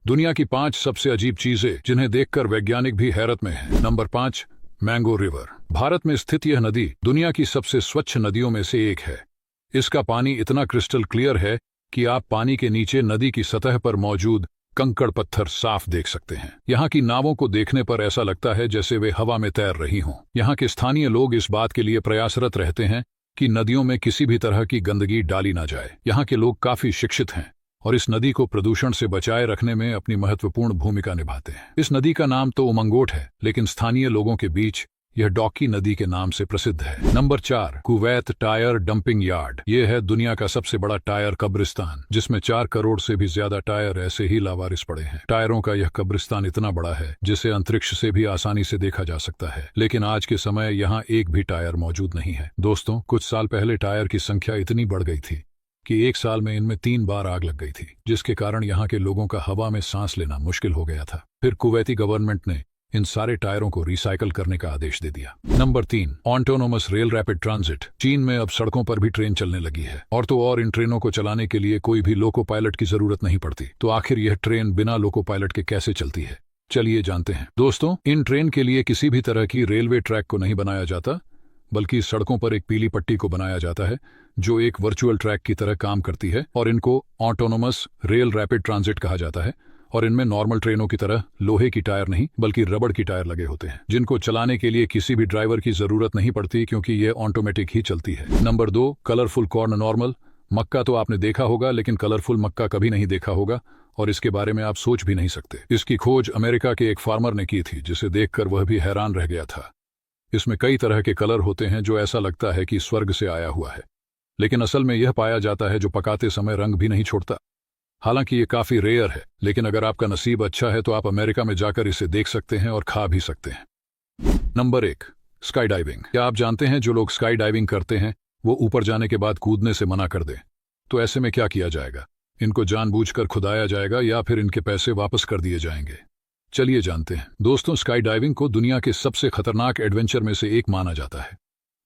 दुनिया की 5 सबसे अजीब चीजें जिन्हें देखकर वैज्ञानिक भी हैरत में हैं। Number 5, mango river. भारत में स्थित यह नदी दुनिया की सबसे स्वच्छ नदियों में से एक है। इसका पानी इतना क्रिस्टल क्लियर है कि आप पानी के नीचे नदी की सतह पर मौजूद कंकड़ पत्थर साफ देख सकते हैं। यहाँ की नावों को देखने पर ऐसा लगता है जैसे वे हवा में तैर रही हों। यहाँ के स्थानीय लोग इस बात के लिए प्रयासरत रहते हैं कि नदियों में किसी भी तरह की गंदगी डाली ना जाए। यहाँ के लोग काफी शिक्षित हैं और इस नदी को प्रदूषण से बचाए रखने में अपनी महत्वपूर्ण भूमिका निभाते हैं। इस नदी का नाम तो उमंगोट है, लेकिन स्थानीय लोगों के बीच यह डॉकी नदी के नाम से प्रसिद्ध है। Number 4, Kuwait tyre dumping yard. यह है दुनिया का सबसे बड़ा टायर कब्रिस्तान, जिसमें 4 करोड़ से भी ज्यादा टायर ऐसे ही लावारिस पड़े हैं। टायरों का यह कब्रिस्तान इतना बड़ा है जिसे अंतरिक्ष से भी आसानी से देखा जा सकता है, लेकिन आज के समय यहाँ एक भी टायर मौजूद नहीं है। दोस्तों, कुछ साल पहले टायर की संख्या इतनी बढ़ गई थी कि एक साल में इनमें 3 बार आग लग गई थी, जिसके कारण यहाँ के लोगों का हवा में सांस लेना मुश्किल हो गया था। फिर कुवैती गवर्नमेंट ने इन सारे टायरों को रिसाइकल करने का आदेश दे दिया। Number 3, autonomous rail rapid transit. चीन में अब सड़कों पर भी ट्रेन चलने लगी है, और इन ट्रेनों को चलाने के लिए कोई भी लोको पायलट की जरूरत नहीं पड़ती। तो आखिर यह ट्रेन बिना लोको पायलट के कैसे चलती है, चलिए जानते हैं। दोस्तों, इन ट्रेन के लिए किसी भी तरह की रेलवे ट्रैक को नहीं बनाया जाता, बल्कि सड़कों पर एक पीली पट्टी को बनाया जाता है जो एक वर्चुअल ट्रैक की तरह काम करती है, और इनको ऑटोनोमस रेल रैपिड ट्रांजिट कहा जाता है। और इनमें नॉर्मल ट्रेनों की तरह लोहे की टायर नहीं, बल्कि रबड़ की टायर लगे होते हैं, जिनको चलाने के लिए किसी भी ड्राइवर की जरूरत नहीं पड़ती, क्योंकि यह ऑटोमेटिक ही चलती है। Number 2, colourful corn normal. मक्का तो आपने देखा होगा, लेकिन कलरफुल मक्का कभी नहीं देखा होगा, और इसके बारे में आप सोच भी नहीं सकते। इसकी खोज अमेरिका के एक फार्मर ने की थी, जिसे देखकर वह भी हैरान रह गया था। इसमें कई तरह के कलर होते हैं जो ऐसा लगता है कि स्वर्ग से आया हुआ है, लेकिन असल में यह पाया जाता है जो पकाते समय रंग भी नहीं छोड़ता। हालांकि ये काफी रेयर है, लेकिन अगर आपका नसीब अच्छा है तो आप अमेरिका में जाकर इसे देख सकते हैं और खा भी सकते हैं। Number 1, sky diving. क्या आप जानते हैं जो लोग स्काई डाइविंग करते हैं वो ऊपर जाने के बाद कूदने से मना कर दें, तो ऐसे में क्या किया जाएगा? इनको जानबूझकर खुदाया जाएगा या फिर इनके पैसे वापस कर दिए जाएंगे? चलिए जानते हैं। दोस्तों, स्काई डाइविंग को दुनिया के सबसे खतरनाक एडवेंचर में से एक माना जाता है।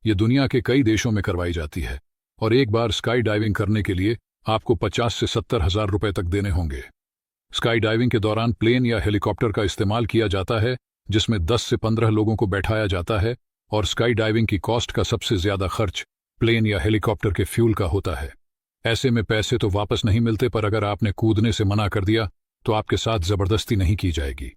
ये दुनिया के कई देशों में करवाई जाती है, और एक बार स्काई डाइविंग करने के लिए आपको 50 से 70 हजार रुपए तक देने होंगे। स्काई डाइविंग के दौरान प्लेन या हेलीकॉप्टर का इस्तेमाल किया जाता है, जिसमें 10 से 15 लोगों को बैठाया जाता है, और स्काई डाइविंग की कॉस्ट का सबसे ज्यादा खर्च प्लेन या हेलीकॉप्टर के फ्यूल का होता है। ऐसे में पैसे तो वापस नहीं मिलते, पर अगर आपने कूदने से मना कर दिया तो आपके साथ जबरदस्ती नहीं की जाएगी।